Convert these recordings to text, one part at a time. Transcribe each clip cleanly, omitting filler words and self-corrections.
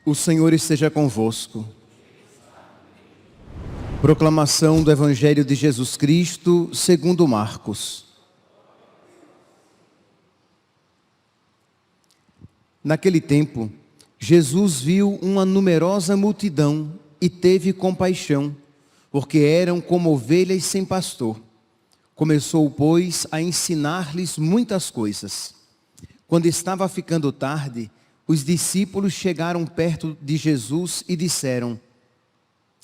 O Senhor esteja convosco. Proclamação do Evangelho de Jesus Cristo, segundo Marcos. Naquele tempo, Jesus viu uma numerosa multidão e teve compaixão, porque eram como ovelhas sem pastor. Começou, pois, a ensinar-lhes muitas coisas. Quando estava ficando tarde, os discípulos chegaram perto de Jesus e disseram: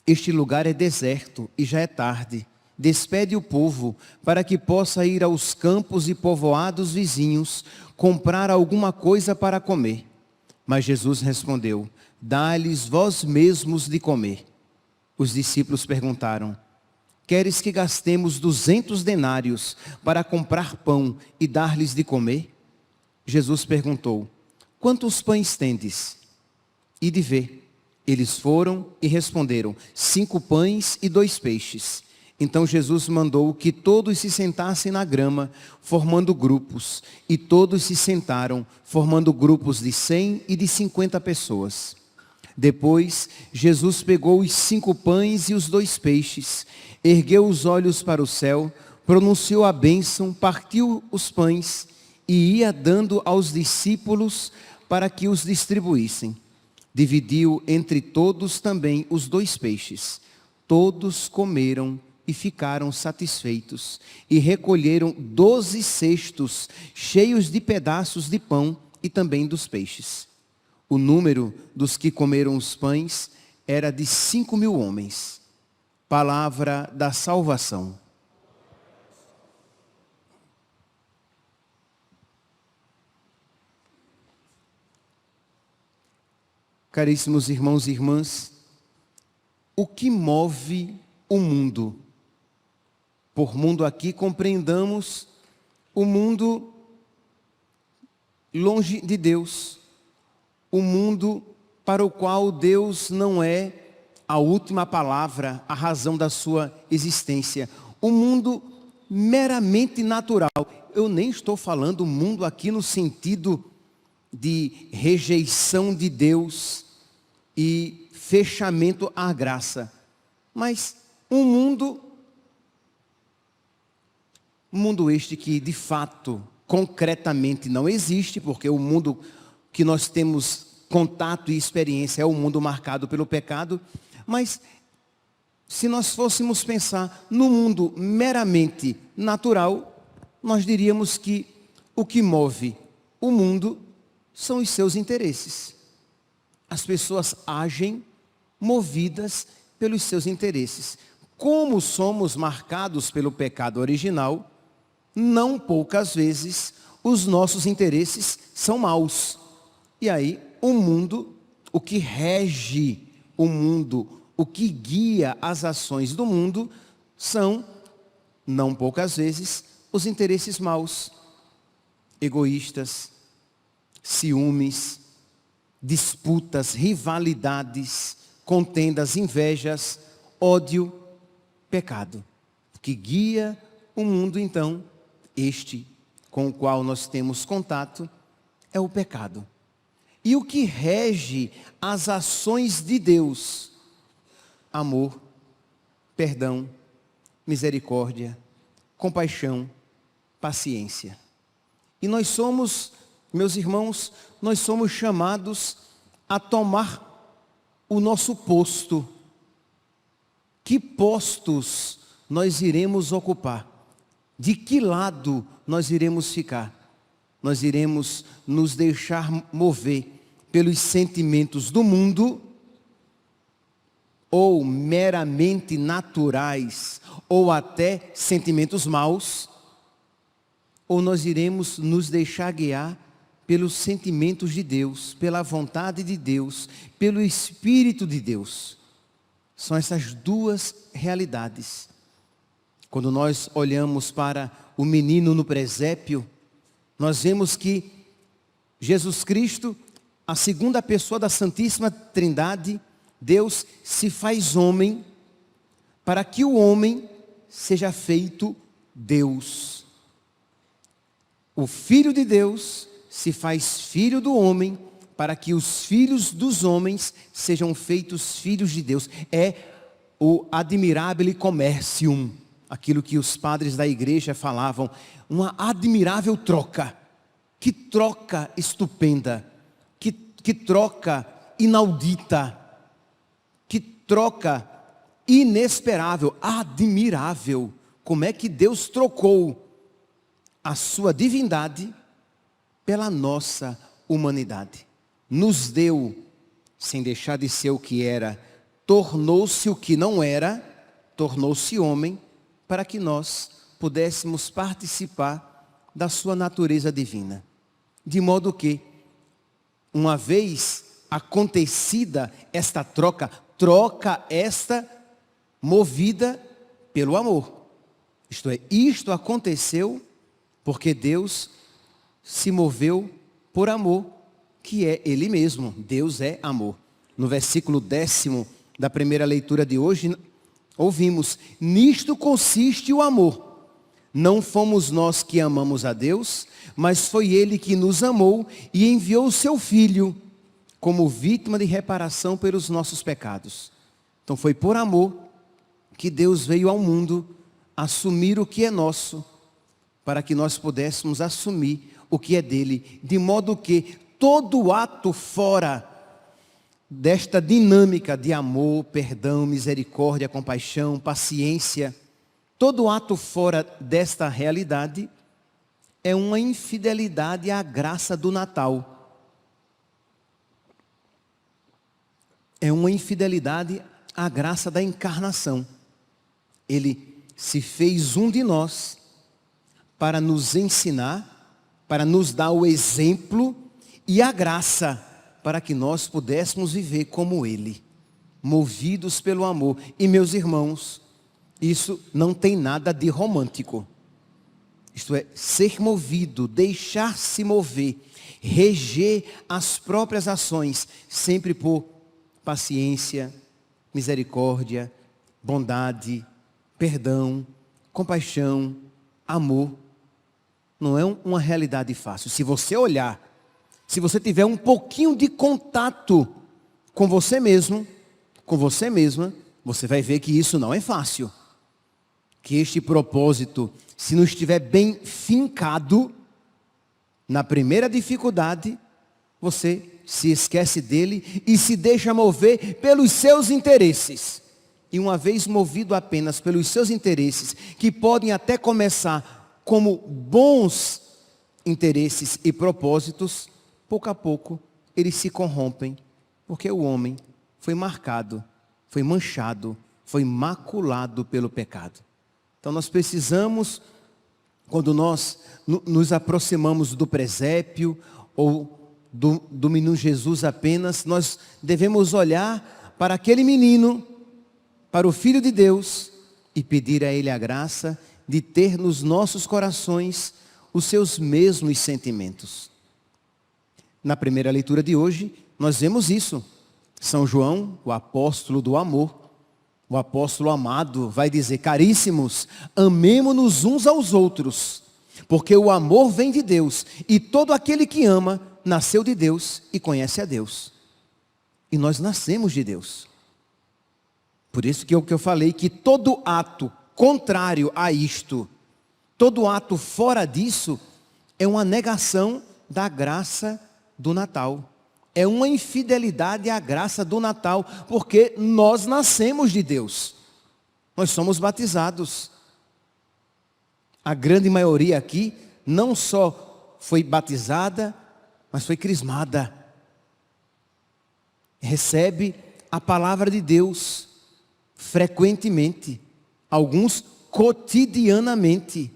este lugar é deserto e já é tarde. Despede o povo para que possa ir aos campos e povoados vizinhos comprar alguma coisa para comer. Mas Jesus respondeu: dá-lhes vós mesmos de comer. Os discípulos perguntaram: queres que gastemos 200 denários para comprar pão e dar-lhes de comer? Jesus perguntou: quantos pães tendes? Ide ver. Eles foram e responderam: 5 pães e 2 peixes. Então Jesus mandou que todos se sentassem na grama, formando grupos. E todos se sentaram, formando grupos de 100 e de 50 pessoas. Depois, Jesus pegou os 5 pães e os 2 peixes, ergueu os olhos para o céu, pronunciou a bênção, partiu os pães e ia dando aos discípulos para que os distribuíssem. Dividiu entre todos também os 2 peixes. Todos comeram e ficaram satisfeitos, e recolheram 12 cestos cheios de pedaços de pão e também dos peixes. O número dos que comeram os pães era de 5.000 homens. Palavra da salvação. Caríssimos irmãos e irmãs, o que move o mundo? Por mundo aqui compreendamos o mundo longe de Deus, o mundo para o qual Deus não é a última palavra, a razão da sua existência, o mundo meramente natural. Eu nem estou falando mundo aqui no sentido de rejeição de Deus e fechamento à graça, mas um mundo este que de fato, concretamente não existe, porque o mundo que nós temos contato e experiência é o mundo marcado pelo pecado, mas se nós fôssemos pensar no mundo meramente natural, nós diríamos que o que move o mundo são os seus interesses. As pessoas agem movidas pelos seus interesses. Como somos marcados pelo pecado original, não poucas vezes os nossos interesses são maus. E aí o mundo, o que rege o mundo, o que guia as ações do mundo, são, não poucas vezes, os interesses maus, egoístas, ciúmes, disputas, rivalidades, contendas, invejas, ódio, pecado. O que guia o mundo, então, este com o qual nós temos contato, é o pecado. E o que rege as ações de Deus? Amor, perdão, misericórdia, compaixão, paciência. E nós somos, meus irmãos, nós somos chamados a tomar o nosso posto. Que postos nós iremos ocupar? De que lado nós iremos ficar? Nós iremos nos deixar mover pelos sentimentos do mundo, ou meramente naturais, ou até sentimentos maus, ou nós iremos nos deixar guiar pelos sentimentos de Deus, pela vontade de Deus, pelo Espírito de Deus. São essas duas realidades. Quando nós olhamos para o menino no presépio, nós vemos que Jesus Cristo, a segunda pessoa da Santíssima Trindade, Deus se faz homem para que o homem seja feito Deus. O Filho de Deus se faz filho do homem para que os filhos dos homens sejam feitos filhos de Deus. É o admirabile commercium, aquilo que os padres da igreja falavam, uma admirável troca. Que troca estupenda, que troca inaudita, que troca inesperável, admirável. Como é que Deus trocou a sua divindade pela nossa humanidade? Nos deu, sem deixar de ser o que era, tornou-se o que não era, tornou-se homem, para que nós pudéssemos participar da sua natureza divina. De modo que, uma vez acontecida esta troca esta movida pelo amor. Isto é, isto aconteceu porque Deus se moveu por amor, que é Ele mesmo. Deus é amor. No versículo 10º da primeira leitura de hoje, ouvimos: nisto consiste o amor. Não fomos nós que amamos a Deus, mas foi Ele que nos amou e enviou o seu Filho como vítima de reparação pelos nossos pecados. Então foi por amor que Deus veio ao mundo assumir o que é nosso, para que nós pudéssemos assumir o que é dele, de modo que todo ato fora desta dinâmica de amor, perdão, misericórdia, compaixão, paciência, todo ato fora desta realidade é uma infidelidade à graça do Natal. É uma infidelidade à graça da encarnação. Ele se fez um de nós para nos ensinar, para nos dar o exemplo e a graça para que nós pudéssemos viver como Ele, movidos pelo amor. E meus irmãos, isso não tem nada de romântico. Isto é, ser movido, deixar-se mover, reger as próprias ações, sempre por paciência, misericórdia, bondade, perdão, compaixão, amor. Não é uma realidade fácil. Se você olhar, se você tiver um pouquinho de contato com você mesmo, com você mesma, você vai ver que isso não é fácil. Que este propósito, se não estiver bem fincado, na primeira dificuldade, você se esquece dele e se deixa mover pelos seus interesses. E uma vez movido apenas pelos seus interesses, que podem até começar como bons interesses e propósitos, pouco a pouco eles se corrompem, porque o homem foi marcado, foi manchado, foi maculado pelo pecado. Então nós precisamos, quando nós nos aproximamos do presépio ou do menino Jesus apenas, nós devemos olhar para aquele menino, para o Filho de Deus, e pedir a Ele a graça de ter nos nossos corações os seus mesmos sentimentos. Na primeira leitura de hoje, nós vemos isso. São João, o apóstolo do amor, o apóstolo amado, vai dizer: caríssimos, amemo-nos uns aos outros, porque o amor vem de Deus, e todo aquele que ama, nasceu de Deus e conhece a Deus. E nós nascemos de Deus. Por isso que eu falei que todo ato contrário a isto, todo ato fora disso, é uma negação da graça do Natal. É uma infidelidade à graça do Natal, porque nós nascemos de Deus. Nós somos batizados. A grande maioria aqui não só foi batizada, mas foi crismada. Recebe a palavra de Deus frequentemente, alguns cotidianamente,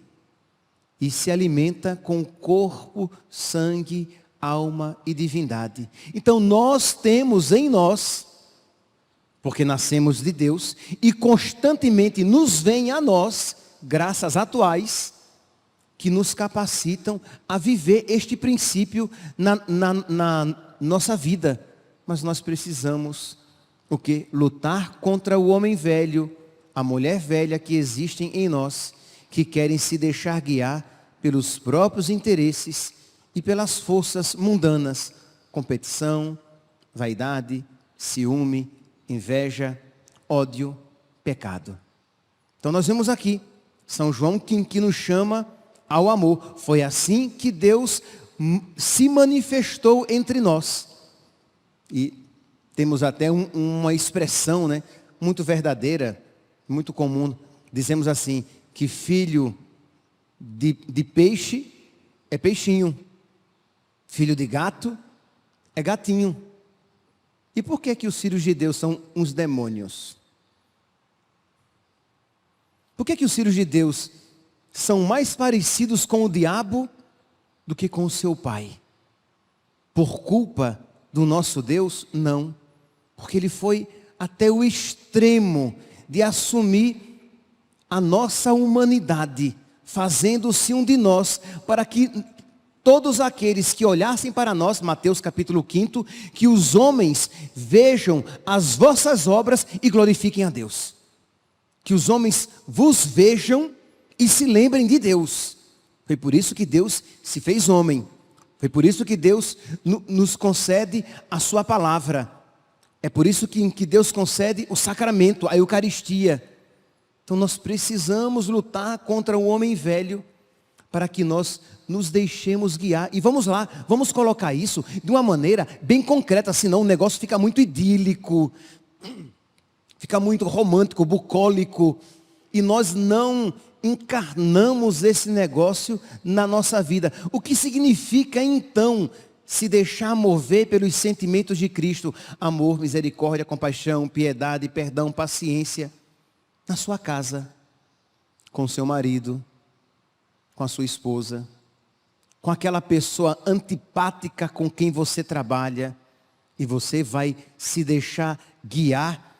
e se alimenta com corpo, sangue, alma e divindade. Então nós temos em nós, porque nascemos de Deus, e constantemente nos vem a nós, graças atuais, que nos capacitam a viver este princípio na nossa vida. Mas nós precisamos, o quê? Lutar contra o homem velho, a mulher velha que existem em nós, que querem se deixar guiar pelos próprios interesses e pelas forças mundanas, competição, vaidade, ciúme, inveja, ódio, pecado. Então nós vemos aqui, São João que nos chama ao amor. Foi assim que Deus se manifestou entre nós. E temos até uma expressão, né, muito verdadeira, muito comum. Dizemos assim, que filho de peixe é peixinho. Filho de gato é gatinho. E por que os filhos de Deus são uns demônios? Por que os filhos de Deus são mais parecidos com o diabo do que com o seu pai? Por culpa do nosso Deus? Não. Porque Ele foi até o extremo de assumir a nossa humanidade, fazendo-se um de nós, para que todos aqueles que olhassem para nós, Mateus capítulo 5, que os homens vejam as vossas obras e glorifiquem a Deus. Que os homens vos vejam e se lembrem de Deus. Foi por isso que Deus se fez homem. Foi por isso que Deus nos concede a sua palavra. É por isso que Deus concede o sacramento, a Eucaristia. Então nós precisamos lutar contra o homem velho para que nós nos deixemos guiar. E vamos lá, vamos colocar isso de uma maneira bem concreta, senão o negócio fica muito idílico, fica muito romântico, bucólico, e nós não encarnamos esse negócio na nossa vida. O que significa então se deixar mover pelos sentimentos de Cristo? Amor, misericórdia, compaixão, piedade, perdão, paciência. Na sua casa, com o seu marido, com a sua esposa, com aquela pessoa antipática com quem você trabalha, e você vai se deixar guiar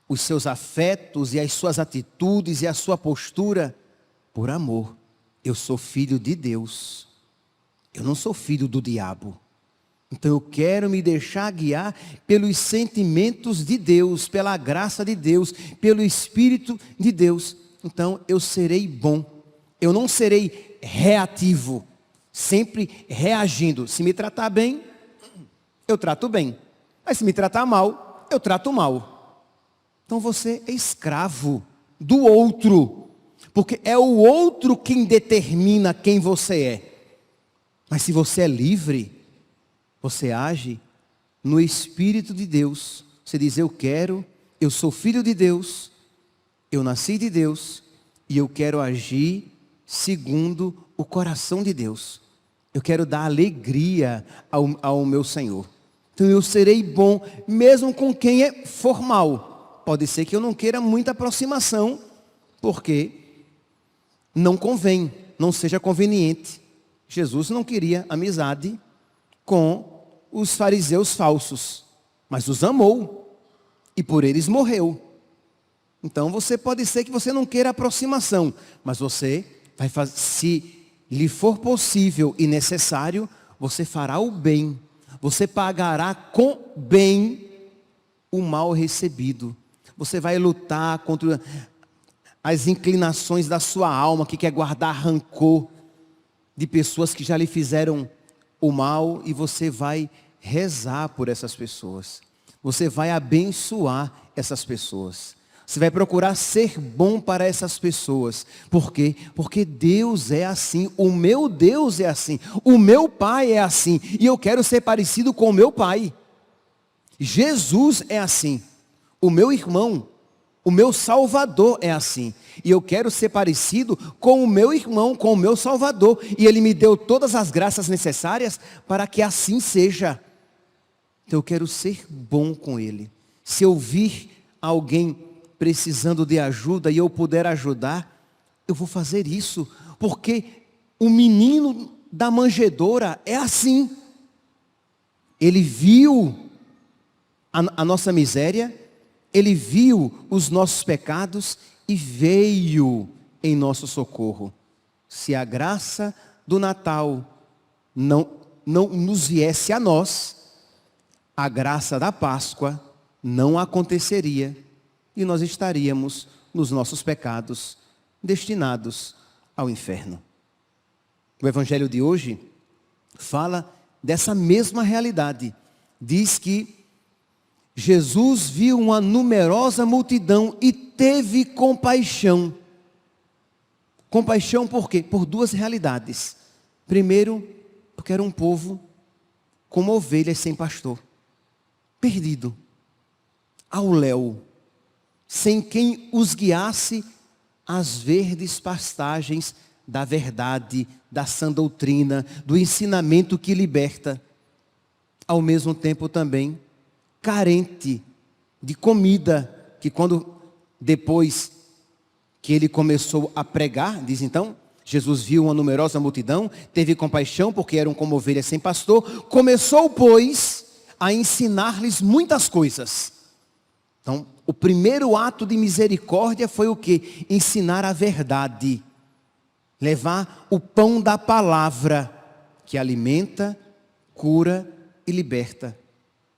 os seus afetos e as suas atitudes e a sua postura por amor. Eu sou filho de Deus. Eu não sou filho do diabo. Então eu quero me deixar guiar pelos sentimentos de Deus, pela graça de Deus, pelo Espírito de Deus. Então eu serei bom. Eu não serei reativo, sempre reagindo. Se me tratar bem, eu trato bem. Mas se me tratar mal, eu trato mal. Então você é escravo do outro, porque é o outro quem determina quem você é. Mas se você é livre, você age no Espírito de Deus. Você diz, eu sou filho de Deus, eu nasci de Deus, e eu quero agir segundo o coração de Deus. Eu quero dar alegria ao meu Senhor. Então eu serei bom, mesmo com quem é formal. Pode ser que eu não queira muita aproximação, porque não convém, não seja conveniente. Jesus não queria amizade com os fariseus falsos, mas os amou e por eles morreu. Então pode ser que você não queira aproximação, mas você vai fazer, se lhe for possível e necessário, você fará o bem, você pagará com bem o mal recebido. Você vai lutar contra as inclinações da sua alma, que quer guardar rancor de pessoas que já lhe fizeram o mal, e você vai rezar por essas pessoas. Você vai abençoar essas pessoas. Você vai procurar ser bom para essas pessoas. Por quê? Porque Deus é assim. O meu Deus é assim. O meu Pai é assim. E eu quero ser parecido com o meu Pai. Jesus é assim. O meu irmão, o meu Salvador é assim. E eu quero ser parecido com o meu irmão, com o meu Salvador. E Ele me deu todas as graças necessárias para que assim seja. Então eu quero ser bom com Ele. Se eu vir alguém precisando de ajuda e eu puder ajudar, eu vou fazer isso. Porque o menino da manjedoura é assim. Ele viu a nossa miséria, Ele viu os nossos pecados e veio em nosso socorro. Se a graça do Natal não nos viesse a nós, a graça da Páscoa não aconteceria e nós estaríamos nos nossos pecados destinados ao inferno. O Evangelho de hoje fala dessa mesma realidade. Diz que Jesus viu uma numerosa multidão e teve compaixão. Compaixão por quê? Por duas realidades. Primeiro, porque era um povo como ovelhas sem pastor, perdido, ao léu, sem quem os guiasse às verdes pastagens da verdade, da sã doutrina, do ensinamento que liberta. Ao mesmo tempo também carente de comida, que quando depois que ele começou a pregar, diz então, Jesus viu uma numerosa multidão, teve compaixão porque eram como ovelhas sem pastor, começou, pois, a ensinar-lhes muitas coisas. Então, o primeiro ato de misericórdia foi o quê? Ensinar a verdade. Levar o pão da palavra, que alimenta, cura e liberta.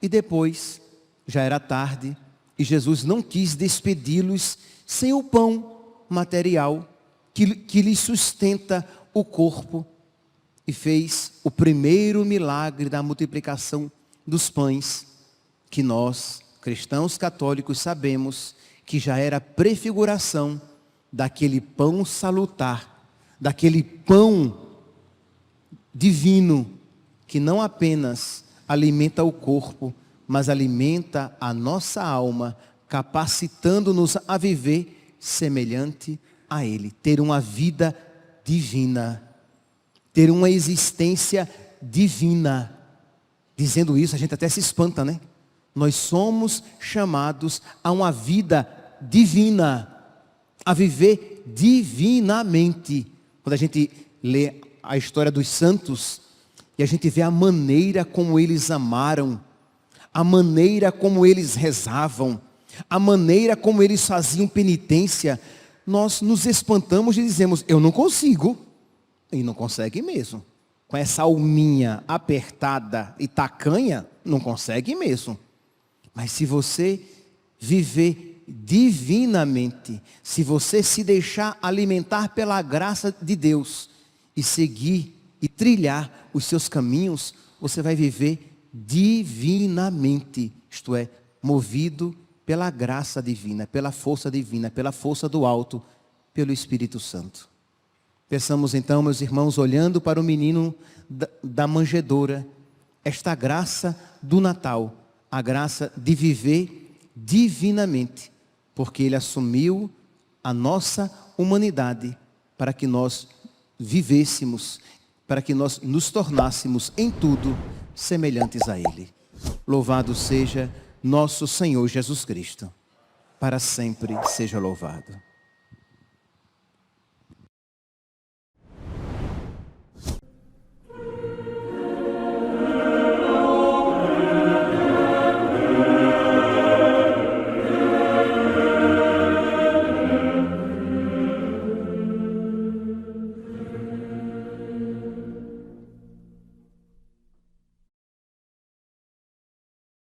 E depois, já era tarde, e Jesus não quis despedi-los sem o pão material que lhe sustenta o corpo, e fez o primeiro milagre da multiplicação dos pães, que nós, cristãos católicos, sabemos que já era prefiguração daquele pão salutar, daquele pão divino, que não apenas alimenta o corpo, mas alimenta a nossa alma, capacitando-nos a viver semelhante a Ele, ter uma vida divina, ter uma existência divina. Dizendo isso, a gente até se espanta, né? Nós somos chamados a uma vida divina, a viver divinamente. Quando a gente lê a história dos santos, e a gente vê a maneira como eles amaram, a maneira como eles rezavam, a maneira como eles faziam penitência, nós nos espantamos e dizemos, eu não consigo. E não consegue mesmo. Com essa alminha apertada e tacanha, não consegue mesmo. Mas se você viver divinamente, se você se deixar alimentar pela graça de Deus e seguir e trilhar os seus caminhos, você vai viver divinamente, isto é, movido pela graça divina, pela força do alto, pelo Espírito Santo. Peçamos então, meus irmãos, olhando para o menino da manjedoura, esta graça do Natal, a graça de viver divinamente, porque Ele assumiu a nossa humanidade para que nós vivêssemos, para que nós nos tornássemos em tudo semelhantes a Ele. Louvado seja nosso Senhor Jesus Cristo. Para sempre seja louvado.